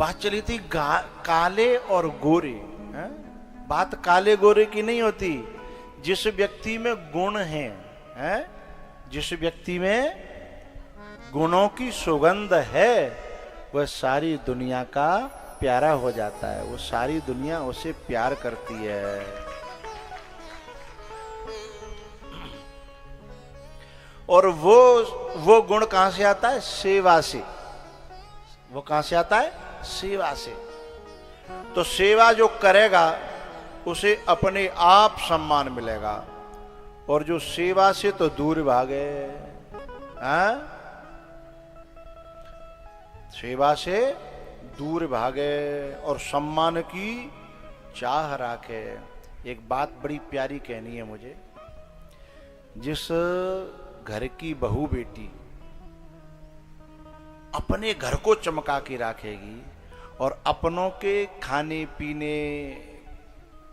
बात चली थी काले और गोरे। बात काले गोरे की नहीं होती। जिस व्यक्ति में गुण है, जिस व्यक्ति में गुणों की सुगंध है, वह सारी दुनिया का प्यारा हो जाता है। वो सारी दुनिया उसे प्यार करती है। और वो गुण कहां से आता है? सेवा से। वो कहां से आता है? सेवा से। तो सेवा जो करेगा उसे अपने आप सम्मान मिलेगा। और जो सेवा से तो दूर भागे, सेवा से दूर भागे और सम्मान की चाह रखे। एक बात बड़ी प्यारी कहनी है मुझे। जिस घर की बहू बेटी अपने घर को चमका के रखेगी और अपनों के खाने पीने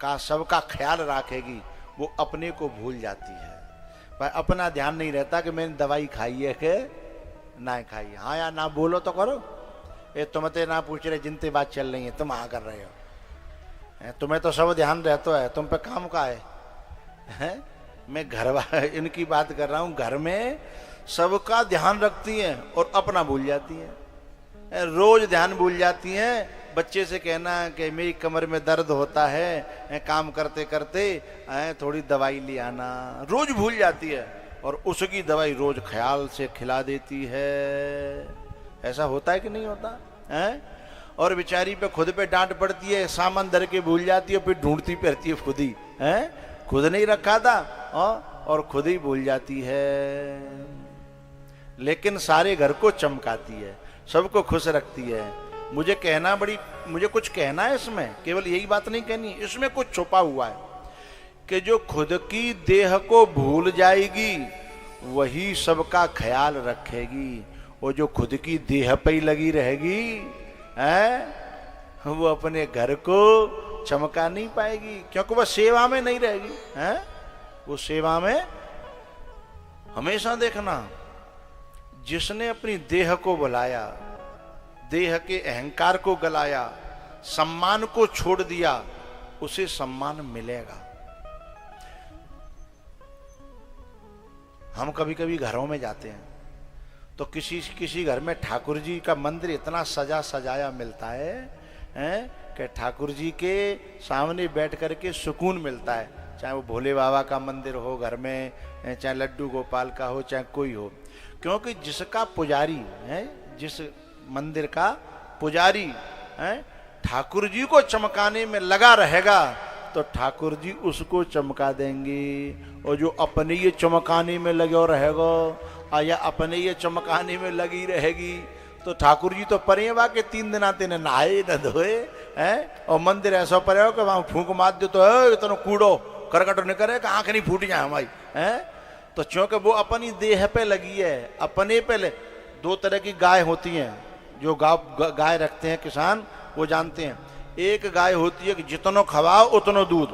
का सबका ख्याल रखेगी, वो अपने को भूल जाती है। भाई अपना ध्यान नहीं रहता कि मैंने दवाई खाई है कि ना खाई। हाँ या ना बोलो तो करो। ये तुम ते ना पूछ रहे, जिनते बात चल रही है तुम हाँ कर रहे हो। तुम्हें तो सब ध्यान रहता है, तुम पे काम का है? मैं घर इनकी बात कर रहा हूं। घर में सबका ध्यान रखती हैं और अपना भूल जाती हैं। रोज ध्यान भूल जाती हैं। बच्चे से कहना कि मेरी कमर में दर्द होता है, काम करते करते थोड़ी दवाई ले आना, रोज भूल जाती है और उसकी दवाई रोज ख्याल से खिला देती है। ऐसा होता है कि नहीं होता है? और बेचारी पे खुद पे डांट पड़ती है, सामान धर के भूल जाती है, फिर ढूंढती फिरती है खुद ही, खुद नहीं रखा था और खुद ही भूल जाती है। लेकिन सारे घर को चमकाती है, सबको खुश रखती है। मुझे कुछ कहना है इसमें, केवल यही बात नहीं कहनी, इसमें कुछ छुपा हुआ है कि जो खुद की देह को भूल जाएगी वही सबका ख्याल रखेगी। वो जो खुद की देह पे ही लगी रहेगी वो अपने घर को चमका नहीं पाएगी, क्योंकि वह सेवा में नहीं रहेगी। वो सेवा में हमेशा देखना, जिसने अपनी देह को बुलाया, देह के अहंकार को गलाया, सम्मान को छोड़ दिया, उसे सम्मान मिलेगा। हम कभी कभी घरों में जाते हैं तो किसी घर में ठाकुर जी का मंदिर इतना सजा सजाया मिलता है कि ठाकुर जी के सामने बैठ करके सुकून मिलता है। चाहे वो भोले बाबा का मंदिर हो घर में, चाहे लड्डू गोपाल का हो, चाहे कोई हो। क्योंकि जिसका पुजारी है, जिस मंदिर का पुजारी है, ठाकुर जी को चमकाने में लगा रहेगा तो ठाकुर जी उसको चमका देंगे। और जो अपने ये चमकाने में लगे रहेगा या अपने ये चमकाने में लगी रहेगी तो ठाकुर जी तो परे बा के 3 दिन आते न नहाए न धोए और मंदिर ऐसा परे हो कि वहां फूंक मार दो तो इतना कूड़ो करकटो नहीं करे कि आंख नहीं फूट जाए हमारी। तो क्योंकि वो अपनी देह पे लगी है, अपने पे 2 तरह की गाय होती हैं। जो गाय रखते हैं किसान वो जानते हैं। एक गाय होती है कि जितना खवाओ उतना दूध,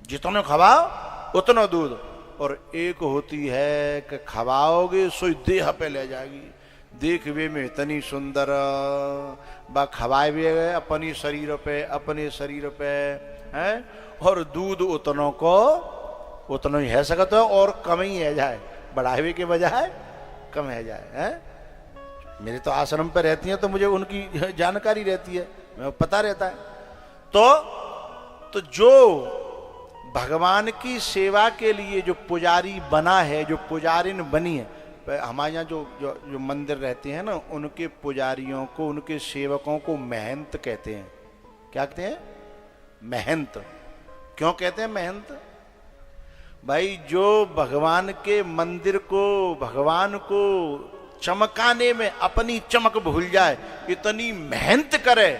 जितना खवाओ उतना दूध। और एक होती है कि खवाओगे सो देह पे ले जाएगी, देखवे में इतनी सुंदर, बा खवाए भी गए अपनी शरीर पे है। और दूध उतनों को उतना ही है सकता है और कम ही है जाए, बढ़ावे के बजाय कम है जाए। मेरे तो आश्रम पे रहती हैं तो मुझे उनकी जानकारी रहती है, मैं पता रहता है। तो जो भगवान की सेवा के लिए जो पुजारी बना है, जो पुजारिन बनी है, हमारे यहाँ जो मंदिर रहते हैं ना, उनके पुजारियों को, उनके सेवकों को महंत कहते हैं। क्या कहते हैं? महंत। क्यों कहते हैं महंत? भाई जो भगवान के मंदिर को, भगवान को चमकाने में अपनी चमक भूल जाए, इतनी मेहनत करे,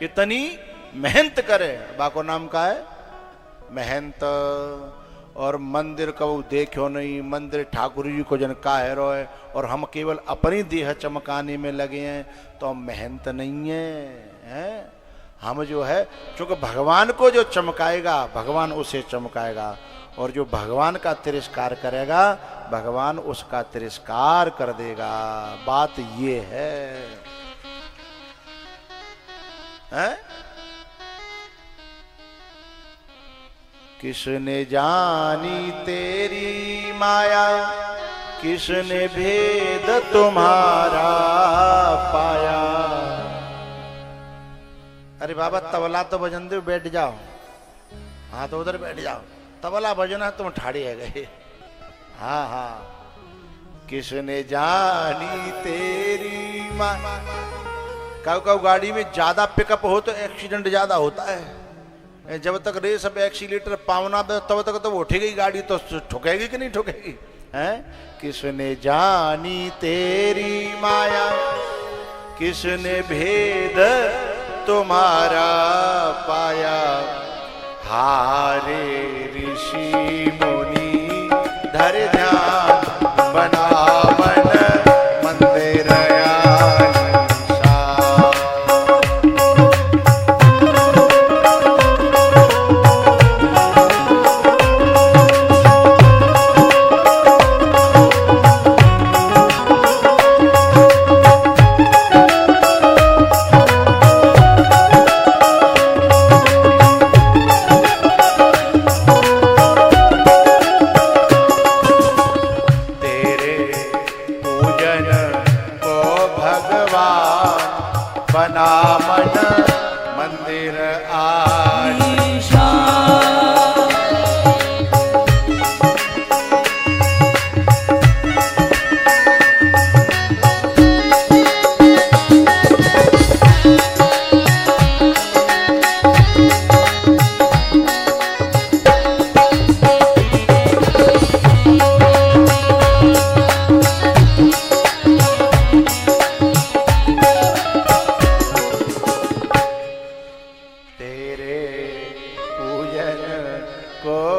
इतनी मेहनत करे, बाको नाम का है महंत। और मंदिर का वो देखो नहीं, मंदिर ठाकुर जी को जन का है रोए और हम केवल अपनी देह चमकाने में लगे हैं तो हम महंत नहीं है। हम जो है, क्योंकि भगवान को जो चमकाएगा भगवान उसे चमकाएगा, और जो भगवान का तिरस्कार करेगा भगवान उसका तिरस्कार कर देगा। बात ये है। हैं? किसने जानी तेरी माया, किसने भेद तुम्हारा पाया। अरे बाबा तबला तो बजन दो, बैठ जाओ। हाँ तो उधर बैठ जाओ, तबला बजना तुम ठाड़े है गए। हाँ हाँ। किसने जानी तेरी माँ। कब गाड़ी में ज्यादा पिकअप हो तो एक्सीडेंट ज्यादा होता है। जब तक रेस अब एक्सीलेटर पावना तब तक तो उठेगी गाड़ी, तो ठुकेगी कि नहीं ठुकेगी? हैं? किसने जानी तेरी माया, किसने भेद तुम्हारा पाया। हारे ऋषि मुनि धर ध्यान, बना मन मंदिर बना मन मंदिर आलीशा।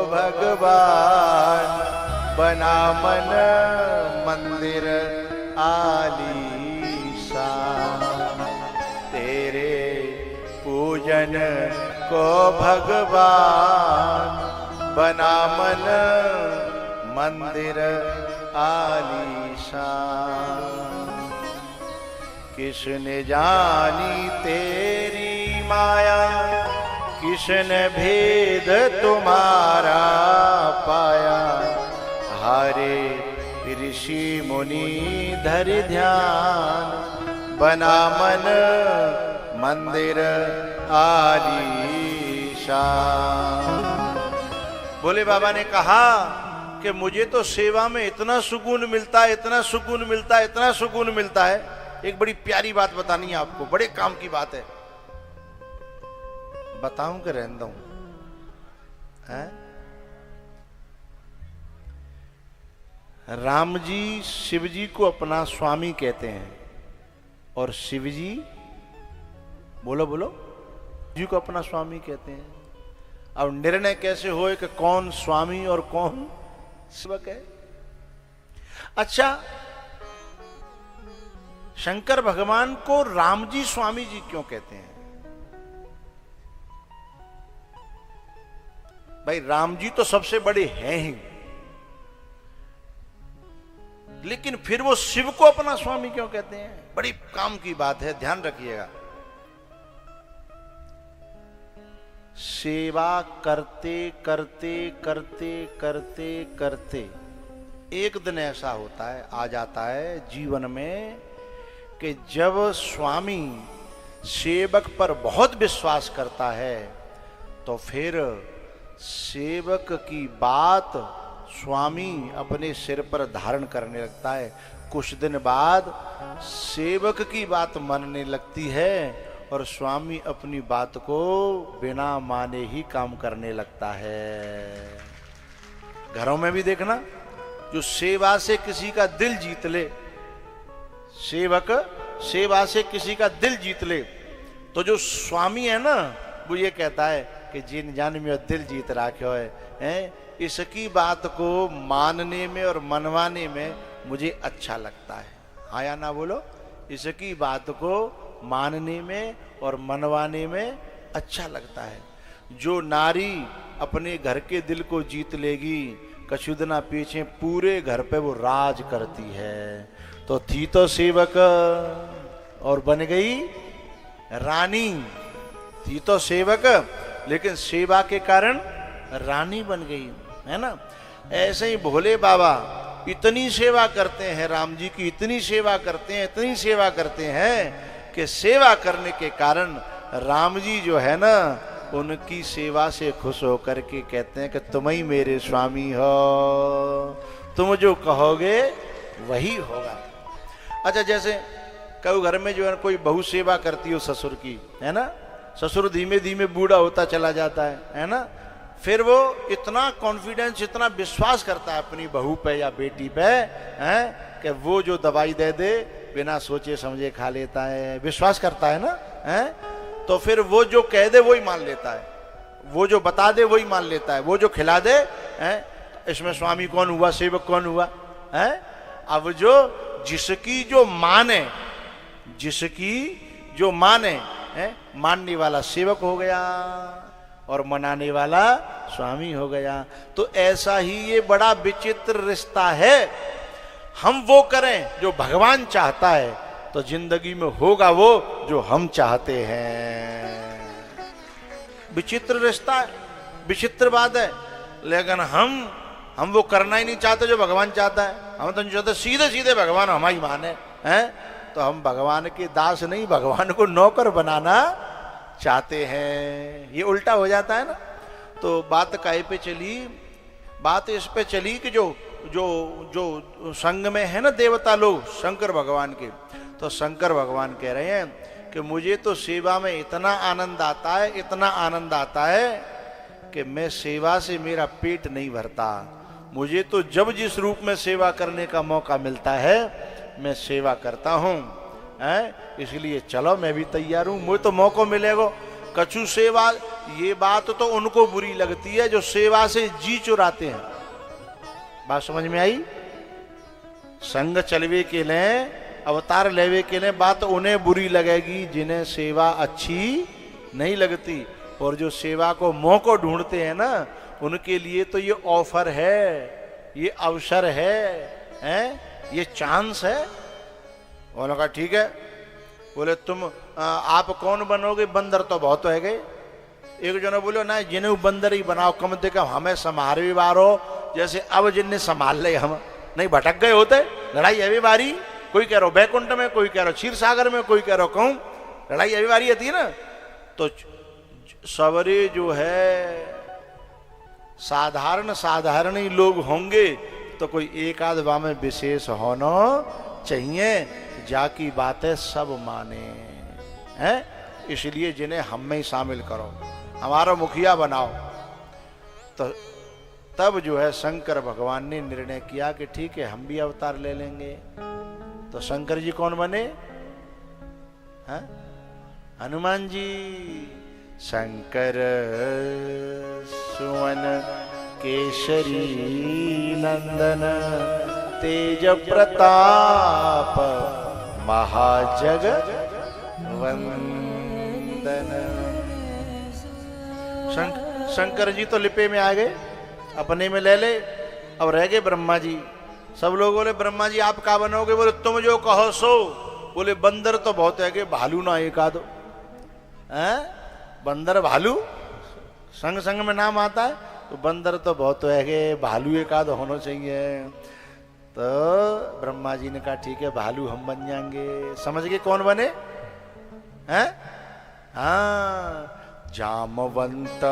भगवान बना मन मंदिर आलीशा। तेरे पूजन को भगवान बना मन मंदिर आलीशा। किसने जानी तेरी माया, किसने भेद तुम्हारा पाया। हारे ऋषि मुनि धर ध्यान, बना मन मंदिर आलीशा। भोले बाबा ने कहा कि मुझे तो सेवा में इतना सुकून मिलता है, इतना सुकून मिलता है, इतना सुकून मिलता है। एक बड़ी प्यारी बात बतानी है आपको, बड़े काम की बात है। बताऊं कि रहने दूं? राम जी शिव जी को अपना स्वामी कहते हैं, और शिव जी, बोलो बोलो, जी को अपना स्वामी कहते हैं। अब निर्णय कैसे होए कि कौन स्वामी और कौन सेवक है? अच्छा, शंकर भगवान को राम जी स्वामी जी क्यों कहते हैं? भाई राम जी तो सबसे बड़े हैं ही, लेकिन फिर वो शिव को अपना स्वामी क्यों कहते हैं? बड़ी काम की बात है, ध्यान रखिएगा। सेवा करते करते करते करते करते एक दिन ऐसा होता है, आ जाता है जीवन में, कि जब स्वामी सेवक पर बहुत विश्वास करता है तो फिर सेवक की बात स्वामी अपने सिर पर धारण करने लगता है। कुछ दिन बाद सेवक की बात मानने लगती है और स्वामी अपनी बात को बिना माने ही काम करने लगता है। घरों में भी देखना, जो सेवा से किसी का दिल जीत ले, सेवक सेवा से किसी का दिल जीत ले, तो जो स्वामी है ना, वो ये कहता है कि जिन जान में दिल जीत राख्यो है, इसकी बात को मानने में और मनवाने में मुझे अच्छा लगता है। हाँ या ना बोलो? इसकी बात को मानने में और मनवाने में अच्छा लगता है। जो नारी अपने घर के दिल को जीत लेगी, कछुदना पीछे पूरे घर पे वो राज करती है। तो थी तो सेवक और बन गई रानी, थी तो सेवक, लेकिन सेवा के कारण रानी बन गई, है ना। ऐसे ही भोले बाबा इतनी सेवा करते हैं, राम जी की इतनी सेवा करते हैं, इतनी सेवा करते हैं कि सेवा करने के कारण राम जी जो है ना, उनकी सेवा से खुश होकर के कहते हैं कि तुम ही मेरे स्वामी हो, तुम जो कहोगे वही होगा। अच्छा, जैसे कई घर में जो है कोई बहू सेवा करती हो ससुर की, है ना, ससुर धीमे धीमे बूढ़ा होता चला जाता है ना, फिर वो इतना कॉन्फिडेंस, इतना विश्वास करता है अपनी बहू पे या बेटी पे, हैं, कि वो जो दवाई दे दे बिना सोचे समझे खा लेता है, विश्वास करता है ना, हैं, तो फिर वो जो कह दे वही मान लेता है, वो जो बता दे वही मान लेता है, वो जो खिला दे, हैं, इसमें स्वामी कौन हुआ, सेवक कौन हुआ, हैं। अब जो जिसकी जो माने, जिसकी जो माने, हैं, मानने वाला सेवक हो गया और मनाने वाला स्वामी हो गया। तो ऐसा ही ये बड़ा विचित्र रिश्ता है। हम वो करें जो भगवान चाहता है तो जिंदगी में होगा वो जो हम चाहते हैं। विचित्र रिश्ता है, विचित्र बात है, लेकिन हम वो करना ही नहीं चाहते जो भगवान चाहता है। हम तो नहीं चाहते सीधे सीधे भगवान हमारी माने, हैं, तो हम भगवान के दास नहीं, भगवान को नौकर बनाना चाहते हैं। ये उल्टा हो जाता है ना। तो बात काहे पे चली, बात इस पे चली कि जो जो जो संग में है ना देवता लोग शंकर भगवान के, तो शंकर भगवान कह रहे हैं कि मुझे तो सेवा में इतना आनंद आता है, इतना आनंद आता है कि मैं सेवा से मेरा पेट नहीं भरता। मुझे तो जब जिस रूप में सेवा करने का मौका मिलता है मैं सेवा करता हूँ, इसलिए चलो मैं भी तैयार हूँ, मुझे तो मौका मिलेगा। कछु सेवा, ये बात तो उनको बुरी लगती है जो सेवा से जी चुराते हैं। बात समझ में आई? संग चलवे के लिए, अवतार लेवे के लिए बात उन्हें बुरी लगेगी जिन्हें सेवा अच्छी नहीं लगती। और जो सेवा को मौका ढूंढते हैं ना, उनके लिए तो ये ऑफर है, ये अवसर है, ये चांस है। उन्होंने कहा ठीक है। बोले तुम आप कौन बनोगे? बंदर तो बहुत है गए। एक जने बोलो ना, जिन्हें बंदर ही बनाओ, कम से कम हमें संभाल भी बारो, जैसे अब जिन्हें संभाल ले हम नहीं भटक गए होते। लड़ाई अभी बारी, कोई कह रहा बैकुंठ में, कोई कह रहा क्षीर सागर में, कोई कह रहा कहूं, लड़ाई अभी बारी आती है ना। तो सवरे जो है साधारण ही लोग होंगे, तो कोई एक आध बा में विशेष होना चाहिए, जाकी बातें सब माने हैं। इसलिए जिन्हें हम में ही शामिल करो, हमारा मुखिया बनाओ। तो तब जो है शंकर भगवान ने निर्णय किया कि ठीक है हम भी अवतार ले लेंगे। तो शंकर जी कौन बने? हैं? हनुमान जी। शंकर सुवन केशरी नंदन, तेज प्रताप महाजग वंदन। शंकर जी तो लिपे में आ गए, अपने में ले ले। अब रह गए ब्रह्मा जी। सब लोग बोले ब्रह्मा जी आप क्या बनोगे? बोले तुम जो कहो सो। बोले बंदर तो बहुत है, भालू ना एक आधो, बंदर भालू संग संग में नाम आता है, तो बंदर तो बहुत है, भालू एक आध होना चाहिए। तो ब्रह्मा जी ने कहा ठीक है भालू हम बन जाएंगे। समझ गए कौन बने? हैं? हाँ, जामवंत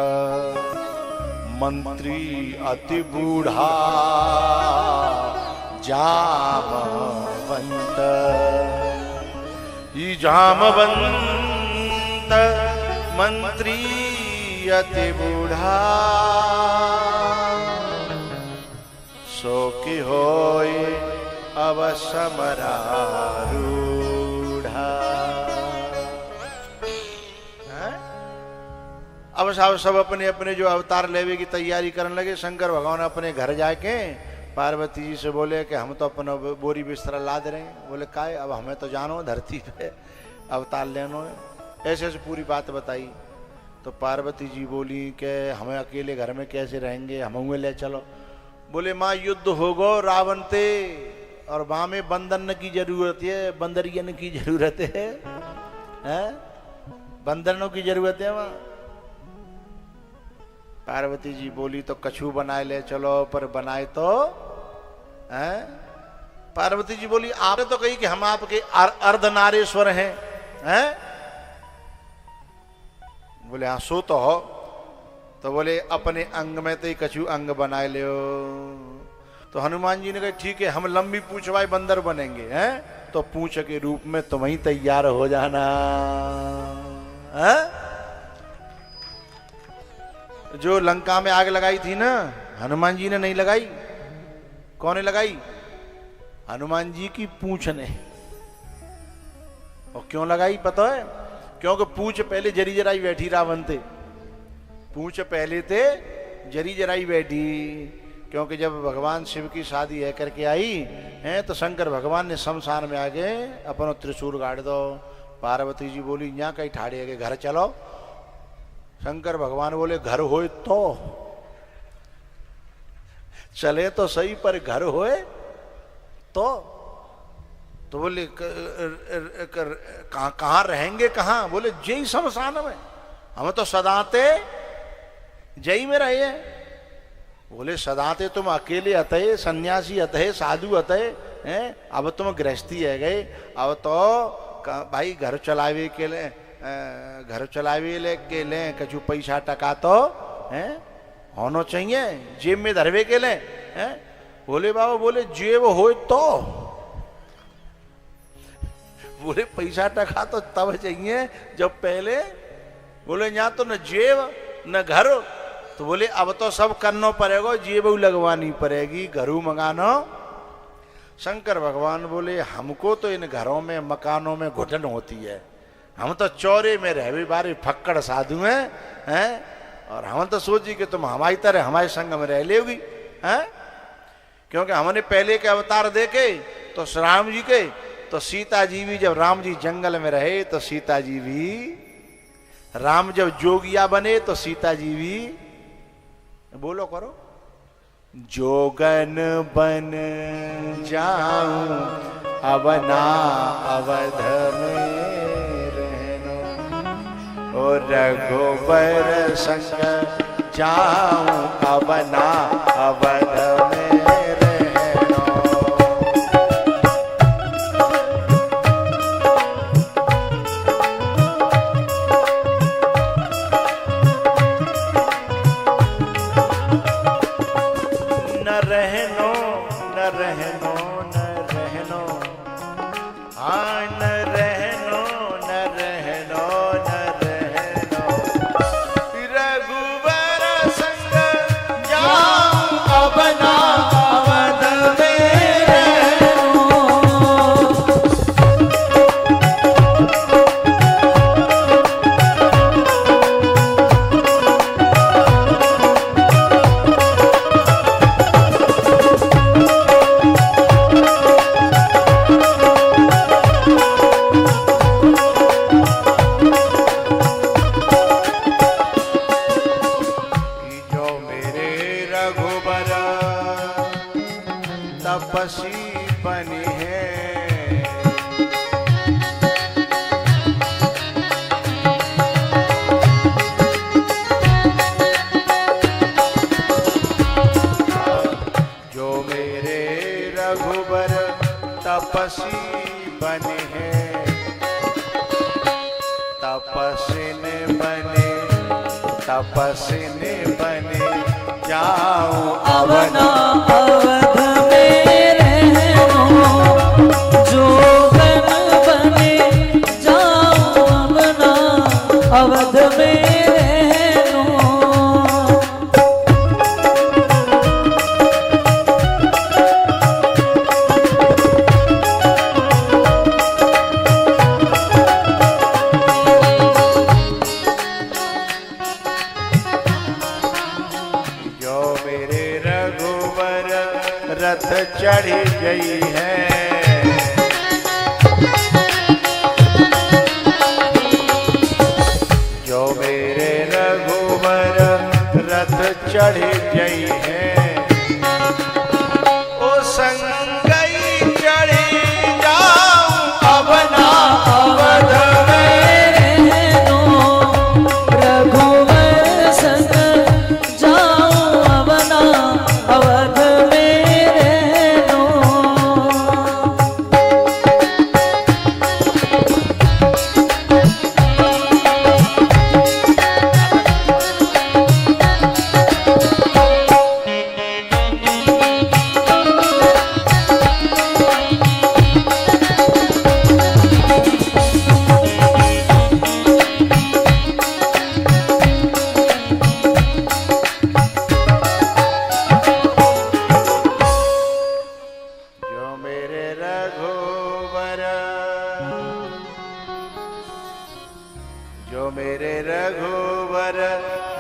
मंत्री अति बूढ़ा, जामवंत। ये जामवंत मंत्री अति बूढ़ा, सो की होए अब समरारूढ़ा। अब सब अपने अपने जो अवतार लेवे की तैयारी करने लगे। शंकर भगवान अपने घर जाके पार्वती जी से बोले कि हम तो अपना बोरी बिस्तरा लाद रहे हैं। बोले काहे? अब हमें तो जानो धरती पे अवतार लेनो है। ऐसे ऐसे पूरी बात बताई। तो पार्वती जी बोली कि हमें अकेले घर में कैसे रहेंगे, हमें ले चलो। बोले माँ युद्ध होगो रावण ते, और वहां में बंदन की जरूरत है, बंदरियन की जरूरत है। बंदरनों की जरूरत है वहां। पार्वती जी बोली तो कछू बनाए ले चलो, पर बनाए तो हैं? पार्वती जी बोली आपने तो कही कि हम आपके अर्धनारेश्वर हैं? बोले हाँ सो तो हो। तो बोले अपने अंग में तो ही कछु अंग बनाए ले। तो हनुमान जी ने कहा ठीक है, हम लंबी पूंछ वाले बंदर बनेंगे हैं, तो पूंछ के रूप में तुम ही तैयार हो जाना है? जो लंका में आग लगाई थी ना, हनुमान जी ने नहीं लगाई। कौन ने लगाई? हनुमान जी की पूंछ ने। और क्यों लगाई पता है? क्योंकि पूंछ पहले जरी जराई बैठी रावण थे। पूंछ पहले थे जरी जराई बैठी, क्योंकि जब भगवान शिव की शादी है करके आई है तो शंकर भगवान ने शमशान में आगे अपनो त्रिशूल गाड़ दो। पार्वती जी बोली यहाँ कहीं ठाड़े के घर चलो। शंकर भगवान बोले घर होए तो चले तो सही, पर घर होए तो बोले कहाँ रहेंगे कहाँ? बोले जय शमशान में, हम तो सदाते जय में रहे हैं। बोले सदाते तुम अकेले अतः सन्यासी अतः साधु अतः हैं, अब तुम गृहस्थी है गए, अब तो भाई घर चलावे के लिए के लिए कछु पैसा टका तो हैं होना चाहिए, जेब में धरवे के लिए हैं। बोले बाबा बोले जेब हो तो, बोले पैसा टका तो तब चाहिए जब पहले, बोले यहाँ तो न जेब न घर, तो बोले अब तो सब करना पड़ेगा, जेब लगवानी पड़ेगी, घरू मंगानो। शंकर भगवान बोले हमको तो इन घरों में मकानों में घुटन होती है, हम तो चौरे में रहवे बारे फक्कड़ साधु हैं और हम तो सोची कि तुम हमारी तरह हमारे संग में रह लेगी हैं, क्योंकि हमने पहले के अवतार देखे तो राम जी के, तो सीता जी भी जब राम जी जंगल में रहे तो सीता जी भी, राम जब जोगिया बने तो सीता जी भी, बोलो करो, जोगन बन जाऊं अब ना अवध में रहनो, और रघुबर संग जाऊं अब ना अवध में रहनो। न रहनो न रहनो न रहनो, हाँ न रहनो न रहनो न रहनो, रघुबर संग जाऊं अब ना अवध में रहनो। तपसी बने हैं, जो मेरे रघुबर तपसी बने हैं, तपस्विन बने जाऊं अवध में रहनो, जोगन बने जाऊं अब ना अवध में रहनो। रथ चढ़ी गई है, जो मेरे रघुवर रथ चढ़ी गई है, ओ संगई चढ़ी जाऊं अब ना अवध में रहनो। जो मेरे रघुवर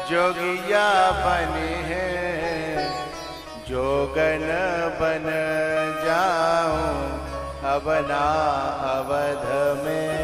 जोगिया बने हैं, जोगन बन जाऊं अब ना अवध में